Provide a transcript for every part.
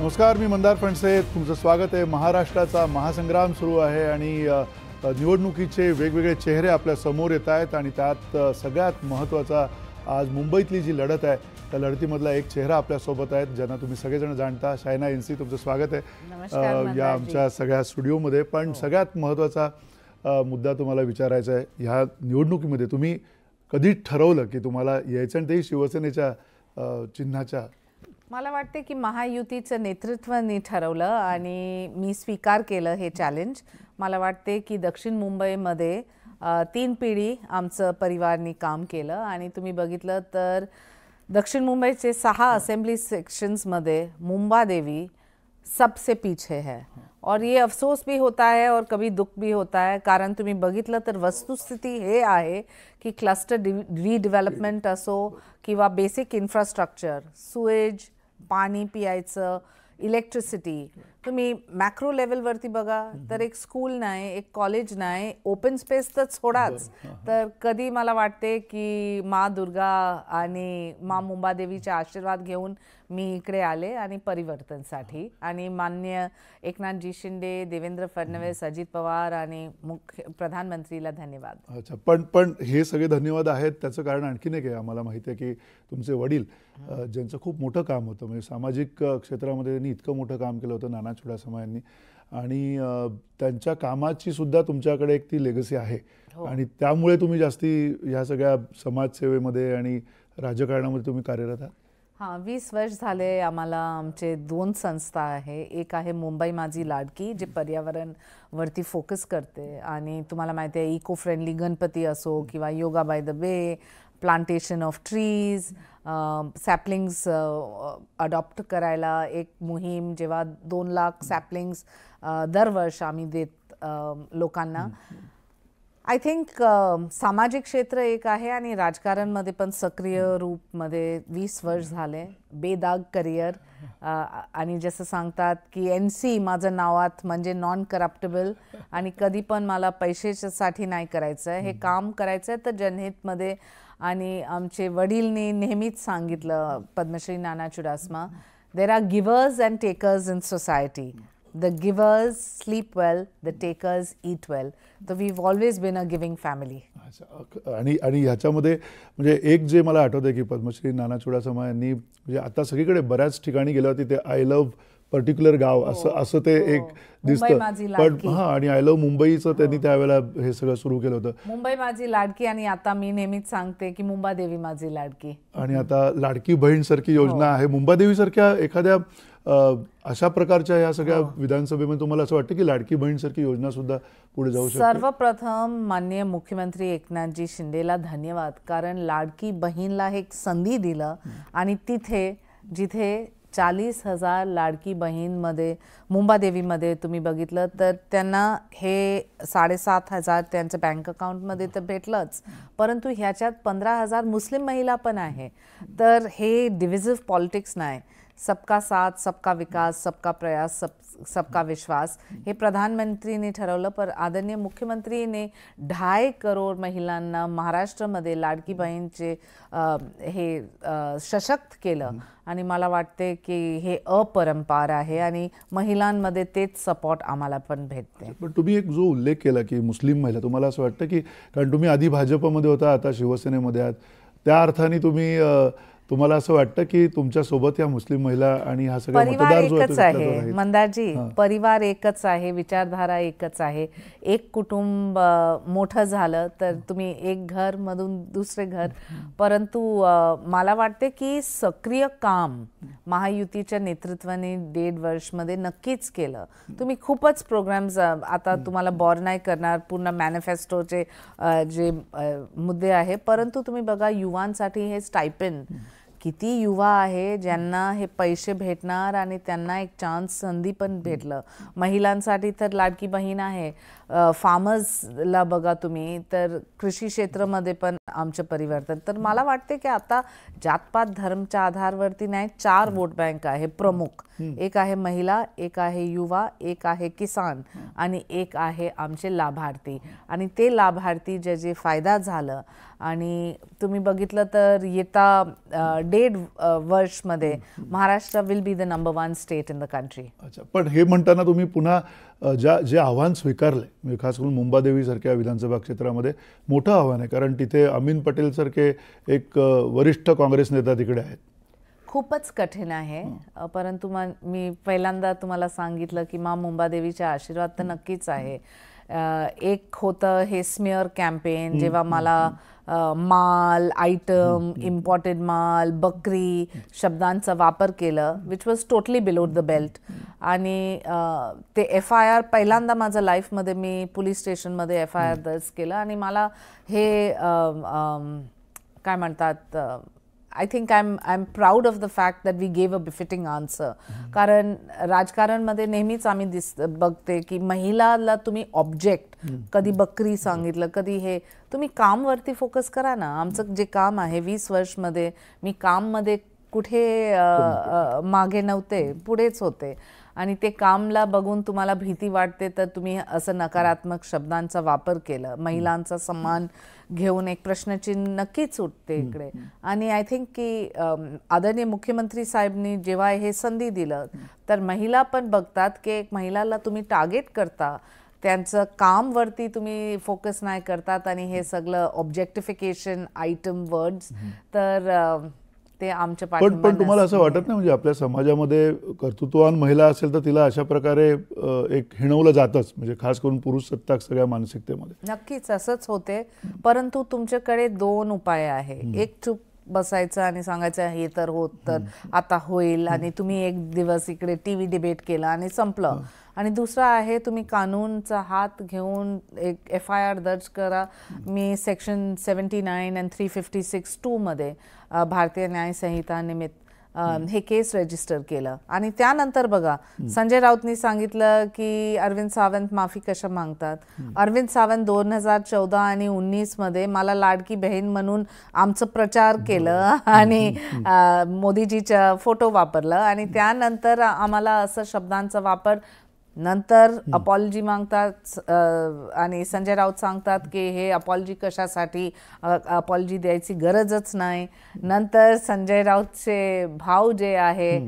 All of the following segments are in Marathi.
नमस्कार, मी मंदार फणसे. तुमचं स्वागत आहे. महाराष्ट्राचा महासंग्राम सुरू आहे आणि निवडणुकीचे वेगवेगळे चेहरे आपल्या समोर येत आहेत आणि त्यात सगळ्यात महत्त्वाचा आज मुंबईतली जी लढत आहे त्या लढतीमधला एक चेहरा आपल्या सोबत आहेत ज्यांना तुम्ही सगळेजण जाणता. शायना एनसी, तुमचं स्वागत आहे या आमच्या सगळ्या स्टुडिओमध्ये. पण सगळ्यात महत्त्वाचा मुद्दा तुम्हाला विचारायचा आहे, ह्या निवडणुकीमध्ये तुम्ही कधी ठरवलं की तुम्हाला यायचं आणि तेही शिवसेनेच्या चिन्हाच्या? मला वाटते की महायुतीचं नेतृत्वाने ठरवलं आणि मी स्वीकार केलं हे चॅलेंज. मला वाटते की दक्षिण मुंबईमध्ये 3 पिढी आमचं परिवारनी काम केलं आणि तुम्ही बघितलं तर दक्षिण मुंबईचे 6 असेंब्ली सेक्शंसमध्ये मुंबादेवी सबसे पीछे है और ये अफसोस भी होता है और कभी दुख भी होता है. कारण तुम्ही बघितलं तर वस्तुस्थिती हे आहे की क्लस्टर रिडेव्हलपमेंट असो किंवा बेसिक इन्फ्रास्ट्रक्चर, सुएज, पाणी पियायचं, इलेक्ट्रिसिटी, तुम्ही मॅक्रो लेवलवरती बघा तर एक स्कूल नाही, एक कॉलेज नाही, ओपन स्पेस तर सोडाच. तर कधी मला वाटते की माँ दुर्गा आणि माँ मुंबादेवीचे आशीर्वाद घेऊन मी इकडे आले आणि परिवर्तनसाठी. आणि माननीय एकनाथजी शिंदे, देवेंद्र फडणवीस, अजित पवार आणि प्रधानमंत्रीला धन्यवाद. अच्छा, पण हे सगळे धन्यवाद आहेत त्याचं कारण आणखीन एक आहे. आम्हाला माहिती आहे की तुमचे वडील ज्यांचं खूप मोठं काम होतं, म्हणजे सामाजिक क्षेत्रामध्ये त्यांनी इतकं मोठं काम केलं होतं नाना चुडासमा यांनी, आणि त्यांच्या कामाची सुद्धा तुमच्याकडे एक ती लेगसी आहे. आणि त्यामुळे तुम्ही जास्ती ह्या सगळ्या समाजसेवेमध्ये आणि राजकारणामध्ये तुम्ही कार्यरत आहात. हां, 20 वर्ष झाले आम्हाला. आमचे 2 संस्था आहे. एक आहे मुंबई माझी लाडकी, जे पर्यावरणवरती फोकस करते आणि तुम्हाला माहिती आहे इको फ्रेंडली गणपती असो किंवा yoga by the way, plantation of trees, saplings adopt करायला एक मोहीम, जेव्हा 2 लाख सॅपलिंग्स दरवर्ष आम्ही देत लोकांना. आय थिंक सामाजिक क्षेत्र एक आहे आणि राजकारणमध्ये पण सक्रिय रूपमध्ये 20 वर्ष झाले. बेदाग करिअर. आणि जसं सांगतात की NC माझं नावात म्हणजे नॉन करप्टेबल, आणि कधी पण मला पैशासाठी नाही करायचं आहे, हे काम करायचं आहे तर जनहितमध्ये. आणि आमचे वडीलनी नेहमीच सांगितलं, Padmashri Nana Chudasama, there are givers and takers in society. The givers sleep well, the takers eat well. So we've always been a giving family. आणि ह्याच्यामध्ये म्हणजे एक जे मला आठवतं की पद्मश्री नाना चुडासमा यांनी म्हणजे आता सगळीकडे बऱ्याच ठिकाणी गेलं होते, ते आय लव्ह पर्टिक्युलर गाव असं ते एक दिसतं. पण हां, आणि आय लव्ह मुंबईचं त्यांनी त्यावेळेला हे सगळं सुरू केलं होतं, मुंबई माझी लाडकी. आणि आता मी नेहमीच सांगते की मुंबादेवी माझी लाडकी. आणि आता लाडकी बहीण सारखी योजना आहे. मुंबादेवी सारख्या एखाद्या अशा प्रकारच्या या सगळ्या विधानसभेमध्ये तुम्हाला असं वाटतं की लाडकी बहीण सारखी योजना सुद्धा पुढे जाऊ शकते? सर्वप्रथम माननीय मुख्यमंत्री एकनाथजी शिंदेला धन्यवाद, कारण लाडकी बहीणला एक संधी दिलं आणि जिथे 40,000 लाडकी बहीणमध्ये मुंबादेवीमध्ये तुम्ही बघितलं तर त्यांना हे 7,500 त्यांच्या बँक अकाउंटमध्ये तर भेटलंच, परंतु ह्याच्यात 15,000 मुस्लिम महिला पण आहे. तर हे डिव्हिजिव्ह पॉलिटिक्स नाही, सबका साथ, सबका विकास, सबका प्रयास, सबका विश्वास हे प्रधानमंत्रीने ठरवलं. पर आदरणीय मुख्यमंत्रीने 2.5 करोड महिलांना महाराष्ट्रामध्ये लाडकी बहीणचे हे सशक्त केलं. आणि मला वाटते की हे अपरंपार आहे आणि महिलांमध्ये तेच सपोर्ट आम्हाला पण भेटते. पण तुम्ही एक जो उल्लेख केला की मुस्लिम महिला, तुम्हाला असं वाटतं की कारण तुम्ही आधी भाजपमध्ये होता, आता शिवसेनेमध्ये आहात, त्या अर्थाने तुम्हाला असं वाटतं की तुमच्या सोबत या मुस्लिम महिला आणि हा सगळा परिवार एकच आहे मंदारजी, परिवार एकच आहे, विचारधारा एकच आहे. एक कुटुंब मोठं झालं तर तुम्ही एक घर मधून दुसरे घर, परंतु मला वाटते की सक्रिय काम महायुतीच्या नेतृत्वाने 1.5 वर्षमध्ये नक्कीच केलं. तुम्ही खूपच प्रोग्राम्स, आता तुम्हाला बॉर नाही करणार पूर्ण मॅनिफेस्टोचे जे मुद्दे आहे, परंतु तुम्ही बघा युवांसाठी हे स्टायपेंड, किती युवा आहे ज्यांना हे पैसे भेटणार आणि त्यांना एक चान्स, संधी पण भेटलं. महिलांसाठी तर लाडकी बहीण आहे, फार्मर्सला बघा तुम्ही, तर कृषी क्षेत्रामध्ये पण आमचं परिवर्तन. तर मला वाटते की आता जातपात धर्मच्या आधारवरती नाही, 4 वोट बँक आहे प्रमुख. एक आहे महिला, एक आहे युवा, एक आहे किसान आणि एक आहे आमचे लाभार्थी. आणि ते लाभार्थी जे फायदा झालं आणि तुम्ही बघितलं तर येता 1.5 वर्षमध्ये Maharashtra will be the number 1 state in the country. अच्छा, पण हे म्हणताना तुम्ही पुन्हा जे आव्हान स्वीकारले, म्हणजे खास करून मुंबादेवी सारख्या विधानसभा क्षेत्रामध्ये मोठं आव्हान आहे, कारण तिथे अमीन पटेल सारखे एक वरिष्ठ काँग्रेस नेता तिकडे आहेत. खूपच कठीण आहे. परंतु मी पहिल्यांदा तुम्हाला सांगितलं की मुंबादेवीचे आशीर्वाद तर नक्कीच आहे. एक होतं हे स्मिअर कॅम्पेन, जेव्हा मला माल, आयटम, इम्पॉर्टेड माल, बकरी शब्दांचा वापर केलं, which was totally below the belt. आणि ते FIR पहिल्यांदा माझ्या लाईफमध्ये मी पोलीस स्टेशनमध्ये FIR दर्ज केलं. आणि मला हे काय म्हणतात, I think I am proud of the fact that we gave a befitting answer. कारण राजकारणमध्ये नेहमीच आम्ही बघते की महिलाला तुम्ही ऑब्जेक्ट, कधी बकरी सांगितलं, कधी हे, तुम्ही कामवरती फोकस करा ना. आमचं जे काम आहे 20 वर्षमध्ये मी काममध्ये कुठे मागे नव्हते, पुढेच होते. आणि ते कामला बघून तुम्हाला भीती वाटते तर तुम्ही असं नकारात्मक शब्दांचा वापर केला. महिलांचा सन्मान घेऊन एक प्रश्नचिन्ह नक्कीच उठते इकडे. आणि आय थिंक की आदरणीय मुख्यमंत्री साहेबांनी जेव्हा हे संधी दिलं तर महिला पण बघतात की एक महिलाला तुम्ही टार्गेट करता, त्यांचं कामवरती तुम्ही फोकस नाही करतात आणि हे सगळं ऑब्जेक्टिफिकेशन, आयटम, वर्ड्स, तर ते आमच्या पण तुम्हाला असं वाटत नाही, म्हणजे आपल्या समाजामध्ये कर्तृत्ववान महिला असेल तर तिला अशा प्रकारे एक हिणवलं जातच, म्हणजे खास करून पुरुष सत्ताक सगळ्या मानसिकतेमध्ये? नक्कीच असंच होते. परंतु तुमच्याकडे 2 उपाय आहे. एक चूप बसायचं आणि सांगायचं हे तर होत तर आता होईल, आणि तुम्ही एक दिवस इकडे TV डिबेट केला आणि संपलं. आणि दुसरा आहे तुम्ही कानूनचा हात घेऊन एक FIR दर्ज करा. मी सेक्शन 79 आणि 356(2) मध्ये भारतीय न्याय संहिता निमित्त हे केस रजिस्टर केलं. आणि त्यानंतर बघा, संजय राऊतनी सांगितलं की अरविंद सावंत माफी कशा मागतात. अरविंद सावंत 2014 आणि 19 मध्ये मला लाडकी बहीण म्हणून आमचं प्रचार केलं आणि मोदीजीचा फोटो वापरलं. आणि त्यानंतर आम्हाला असं शब्दांचा वापर, नंतर अपॉलॉजी मागतात आणि संजय राऊत सांगतात की हे अपॉलॉजी कशासाठी, अपॉलॉजी द्यायची गरजच नाही. नंतर संजय राऊतचे भाऊ जे आहे,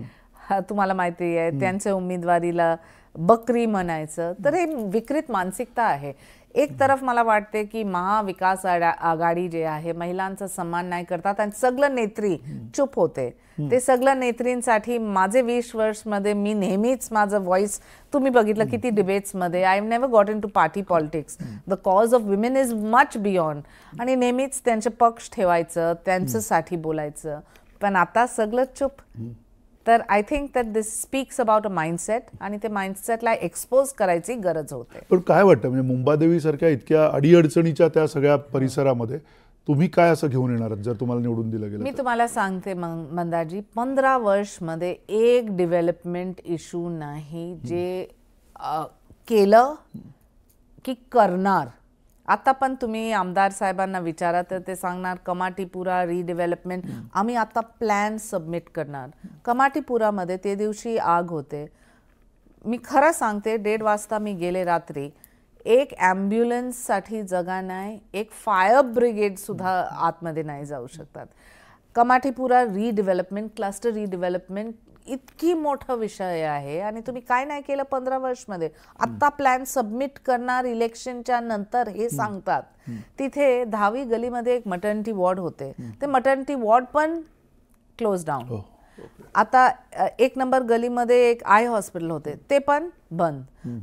तुम्हाला माहिती आहे, त्यांच्या उमेदवारीला बकरी म्हणायचं. तर हे विकृत मानसिकता आहे. एक तरफ मला वाटते की महाविकास आघाडी जे आहे महिलांचा सन्मान नाही करतात आणि सगळं नेत्री चुप होते. ते सगळं नेत्रींसाठी माझे 20 वर्षमध्ये मी नेहमीच माझं व्हॉइस, तुम्ही बघितलं किती डिबेट्समध्ये, I have never got into party politics. The cause of women is much beyond. आणि नेहमीच त्यांचे पक्ष ठेवायचं, त्यांच्यासाठी बोलायचं. पण आता सगळं चुप. तर I think that this speaks about a mindset, आणि ते माइंडसेटला एक्सपोज करायची गरज होते. पण काय वाटतं, म्हणजे मुंबादेवी सारख्या इतक्या अडीअडचणीच्या त्या सगळ्या परिसरामध्ये तुम्ही काय असं घेऊन येणार जर तुम्हाला निवडून दिलं गेलं? मी तुम्हाला सांगते मंदारजी, 15 वर्षमध्ये एक डेव्हलपमेंट इश्यू नाही जे केलं की करणार. आता पण तुम्ही आमदार साहेबांना विचारा तर ते सांगणार कमाटीपुरा रिडेव्हलपमेंट आम्ही आता प्लॅन सबमिट करणार. कमाटीपुरामध्ये ते दिवशी आग होते. मी खरं सांगते, 1:30 वाजता मी गेले रात्री. एक ॲम्ब्युलन्ससाठी जगा नाही, एक फायर ब्रिगेड सुद्धा आतमध्ये नाही जाऊ शकतात. कमाटीपुरा रिडेव्हलपमेंट, क्लस्टर रिडेव्हलपमेंट इतकी मोठा विषय आहे आणि तुम्ही काय नाही केलं 15 वर्षमध्ये. आत्ता प्लॅन सबमिट करणार इलेक्शनच्या नंतर हे सांगतात. तिथे 10वी गलीमध्ये एक मटर्निटी वॉर्ड होते, ते मटर्निटी वॉर्ड पण क्लोज डाऊन. आता 1 नंबर गलीमध्ये एक आय हॉस्पिटल होते, ते पण बंद.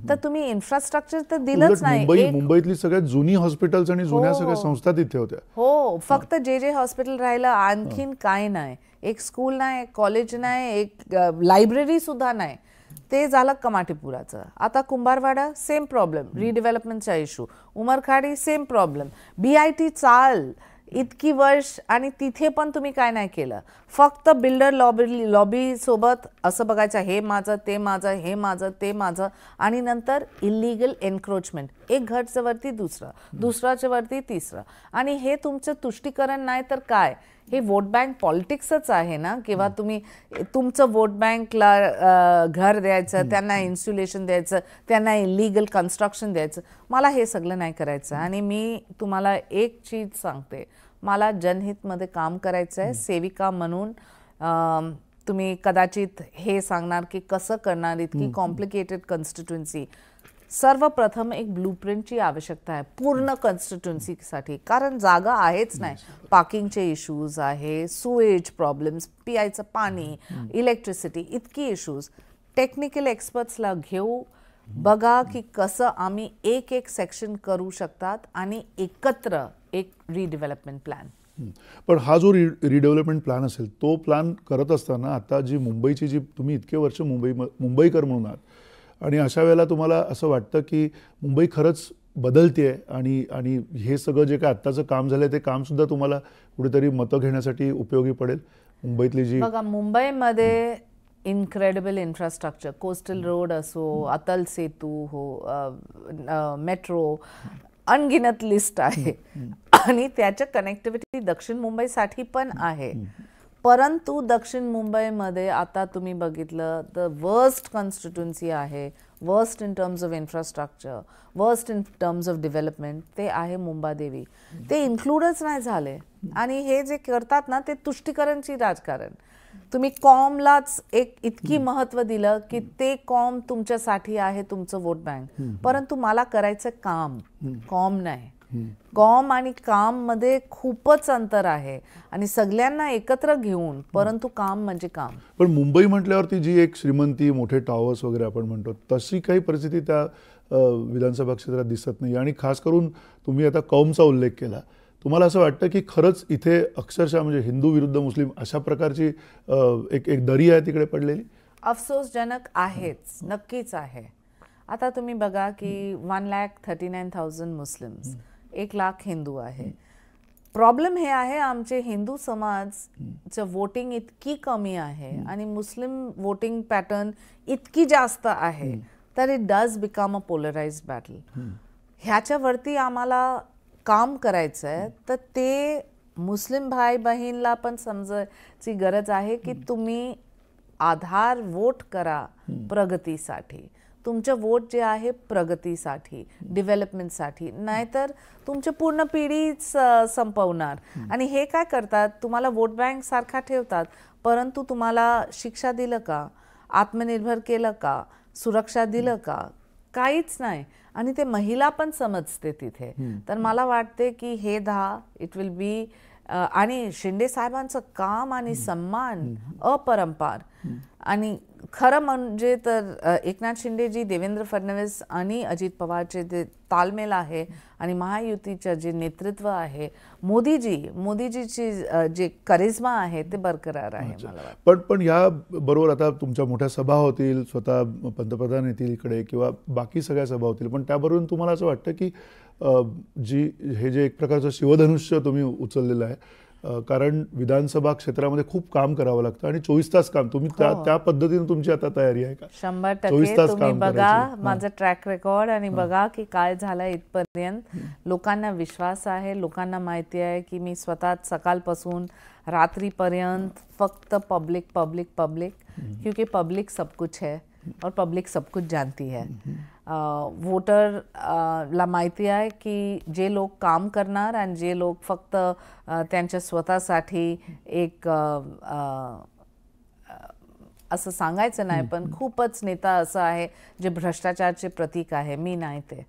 तर तुम्ही इन्फ्रास्ट्रक्चर तर दिलंच नाही. मुंबईतली सगळ्यात जुनी हॉस्पिटल्स आणि जुन्या सगळ्या संस्था तिथे होत्या. हो, फक्त जे हॉस्पिटल राहिलं, आणखीन काय नाही. एक स्कूल नाही, एक कॉलेज नाही, एक लायब्ररी सुद्धा नाही. ते झालं कमाटीपुराचं. आता कुंभारवाडा सेम प्रॉब्लेम, रिडेव्हलपमेंटचा issue. Umarkhadi same problem. BIT chawl इतकी वर्ष आणि तिथे पण तुम्ही काय नाही केलं. फक्त बिल्डर लॉबी सोबत असं बघायचं, हे माझं, ते माझं, हे माझं, ते माझं. आणि नंतर इलिगल एन्क्रोचमेंट. एक घरचं वरती दुसरं, दुसऱ्याच्या वरती तिसरं. आणि हे तुमचं तुष्टीकरण नाही तर काय, हे वोट बँक पॉलिटिक्सच आहे ना. किंवा तुम्ही तुमचं वोट बँकला घर द्यायचं, त्यांना इन्स्युलेशन द्यायचं, त्यांना इलिगल कन्स्ट्रक्शन द्यायचं. मला हे सगळं नाही करायचं. आणि मी तुम्हाला एक चीज सांगते, मला जनहितमध्ये काम करायचं आहे. सेविका म्हणून तुम्ही कदाचित हे सांगणार की कसं करणार इतकी कॉम्प्लिकेटेड कॉन्स्टिट्युएन्सी. सर्वप्रथम एक ब्लूप्रिंटची आवश्यकता आहे पूर्ण कॉन्स्टिट्युएन्सीसाठी, कारण जागा आहेच नाही. पार्किंगचे इश्यूज आहे, सुएज प्रॉब्लेम्स, पियायचं पाणी, इलेक्ट्रिसिटी, इतकी इश्यूज. टेक्निकल एक्सपर्ट्सला घेऊ, बघा की कसं आम्ही एक एक सेक्शन करू शकतात आणि एकत्र एक रिडेव्हलपमेंट प्लॅन. पण हा जो रिडेव्हलपमेंट प्लॅन असेल, तो प्लॅन करत असताना आता जी मुंबईची जी तुम्ही इतके वर्ष मुंबईकर म्हणून आहात आणि अशा वेळेला तुम्हाला असं वाटतं की मुंबई खरंच बदलते आहे आणि हे सगळं जे काय आत्ताचं काम झालं ते कामसुद्धा तुम्हाला कुठेतरी मतं घेण्यासाठी उपयोगी पडेल. मुंबईतली जी बघा, मुंबईमध्ये इनक्रेडिबल इन्फ्रास्ट्रक्चर, कोस्टल रोड असो, अतल सेतू हो, मेट्रो, अनगिनत लिस्ट आहे. आणि त्याच्या कनेक्टिव्हिटी दक्षिण मुंबईसाठी पण आहे. परंतु दक्षिण मुंबईमध्ये आता तुम्ही बघितलं तर वर्स्ट कॉन्स्टिट्युएन्सी आहे, worst in terms of infrastructure, worst in terms of development, ते आहे मुंबादेवी. ते इन्क्लूडच नाही झाले. आणि हे जे करतात ना ते तुष्टीकरणची राजकारण. तुम्ही कॉमलाच एक इतकी महत्त्व दिलं की ते कॉम तुमच्यासाठी आहे, तुमचं वोट बँक. परंतु मला करायचं काम, कॉम नाही. कॉम आणि काम मध्ये खूपच अंतर आहे आणि सगळ्यांना एकत्र घेऊन, परंतु काम म्हणजे काम. पण मुंबई म्हटल्यावरती जी एक श्रीमंती, मोठे टॉवर्स वगैरे आपण म्हणतो, तशी काही परिस्थिती त्या विधानसभा क्षेत्रात दिसत नाही. आणि खास करून तुम्ही आता कौमचा उल्लेख केला, तुम्हाला असं वाटतं की खरंच इथे अक्षरशः म्हणजे हिंदू विरुद्ध मुस्लिम अशा प्रकारची एक दरी आहे तिकडे पडलेली? अफसोसजनक आहेच, नक्कीच आहे. आता तुम्ही बघा की 1,39,000 मुस्लिम्स, 1,00,000 हिंदू आहे. प्रॉब्लेम हे आहे, आमचे हिंदू समाजचं वोटिंग इतकी कमी आहे आणि मुस्लिम वोटिंग पॅटर्न इतकी जास्त आहे, तर it does become a polarised battle. ह्याच्यावरती आम्हाला काम करायचं आहे. तर ते मुस्लिम भाई बहीणला पण समजायची गरज आहे की तुम्ही आधार वोट करा प्रगतीसाठी. तुमचं वोट जे आहे प्रगतीसाठी, डेव्हलपमेंटसाठी, नाहीतर तुमची पूर्ण पिढीच संपवणार. आणि हे काय करतात, तुम्हाला वोट बँक सारखा ठेवतात, परंतु तुम्हाला शिक्षा दिलं का, आत्मनिर्भर केलं का, सुरक्षा दिलं का, काहीच नाही. आणि ते महिला पण समजते तिथे. तर मला वाटते की हे इट विल बी. आणि शिंदे साहेबांचं काम आणि सन्मान अपरंपार. आणि खरं म्हणजे तर एकनाथ शिंदेजी, देवेंद्र फडणवीस आणि अजित पवारचे जे तालमेल आहे आणि महायुतीचं जे नेतृत्व आहे, मोदीजीची जे करिश्मा आहे ते बरकरार आहे मला वाटतं. पण या बरोबर आता तुमच्या मोठ्या सभा होतील, स्वतः पंतप्रधान येतील इकडे किंवा बाकी सगळ्या सभा होतील, पण त्याबरोबर तुम्हाला असं वाटतं की हे जे एक प्रकारचं शिवधनुष्य तुम्ही उचललेलं आहे, कारण विधानसभा क्षेत्रामध्ये खूप काम करावं लागतं आणि 24 तास काम, तुम्ही त्या पद्धतीने तुमची आता तयारी आहे का? 100% तुम्ही बघा माझं ट्रॅक रेकॉर्ड आणि बघा की काय झालं इथपर्यंत. लोकांना विश्वास आहे, लोकांना माहिती आहे की मी स्वतः सकाळपासून रात्रीपर्यंत फक्त पब्लिक पब्लिक पब्लिक, क्योंकि पब्लिक सब कुछ है और पब्लिक सब कुछ जानती है. वोटर ला माहिती आहे की जे लोक काम करणार आणि जे लोक फक्त त्यांच्या स्वतःसाठी एक असं सांगायचं नाही, पण खूपच नेता असं आहे जे भ्रष्टाचाराचे प्रतीक आहे. मी नाही ते.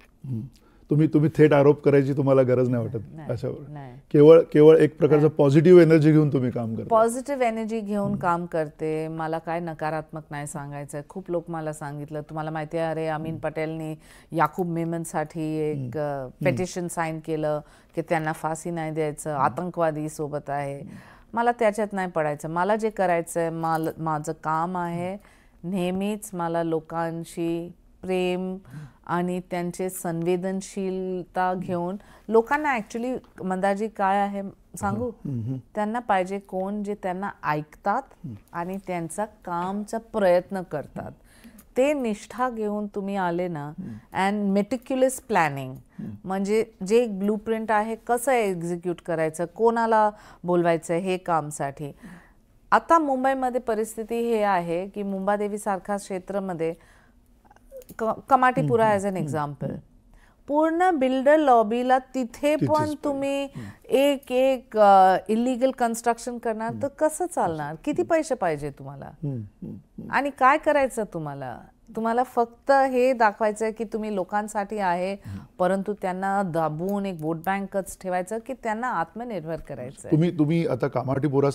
तुम्ही थेट आरोप करायची तुम्हाला गरज नाही वाटत अशावर? केवळ एक प्रकारचं पॉझिटिव्ह एनर्जी घेऊन तुम्ही काम करता? पॉझिटिव्ह एनर्जी घेऊन काम करते. मला काय नकारात्मक नाही सांगायचं. खूप लोक मला सांगितलं, तुम्हाला माहिती आहे, अरे अमीन पटेलनी याकूब मेमनसाठी एक पेटिशन साईन केलं की त्यांना फाशी नाही द्यायचं, आतंकवादी सोबत आहे. मला त्याच्यात नाही पडायचं. मला जे करायचं आहे, माझं काम आहे. नेहमीच मला लोकांशी प्रेम आणि त्यांचे संवेदनशीलता घेऊन लोकांना, ॲक्च्युली मंदाजी काय आहे सांगू, त्यांना पाहिजे कोण जे त्यांना ऐकतात आणि त्यांचा कामचा प्रयत्न करतात. ते निष्ठा घेऊन तुम्ही आले ना अँड मेटिक्युलस प्लॅनिंग, म्हणजे जे एक ब्लूप्रिंट आहे कसं एक्झिक्यूट करायचं, कोणाला बोलवायचं हे कामसाठी. आता मुंबईमध्ये परिस्थिती हे आहे की मुंबादेवी सारख्या क्षेत्रामध्ये कमाटीपुरा ॲज अन एक्झाम्पल, पूर्ण बिल्डर लॉबीला तिथे पण तुम्ही एक एक इलिगल कन्स्ट्रक्शन करणार तर कसं चालणार? किती पैसे पाहिजे तुम्हाला आणि काय करायचं तुम्हाला? तुम्हाला फक्त हे दाखवायचं की तुम्ही लोकांसाठी आहे, परंतु त्यांना दाबून एक वोट बँकच ठेवायचं की त्यांना आत्मनिर्भर करायचं. तुम्ही आता कामाटीपुरा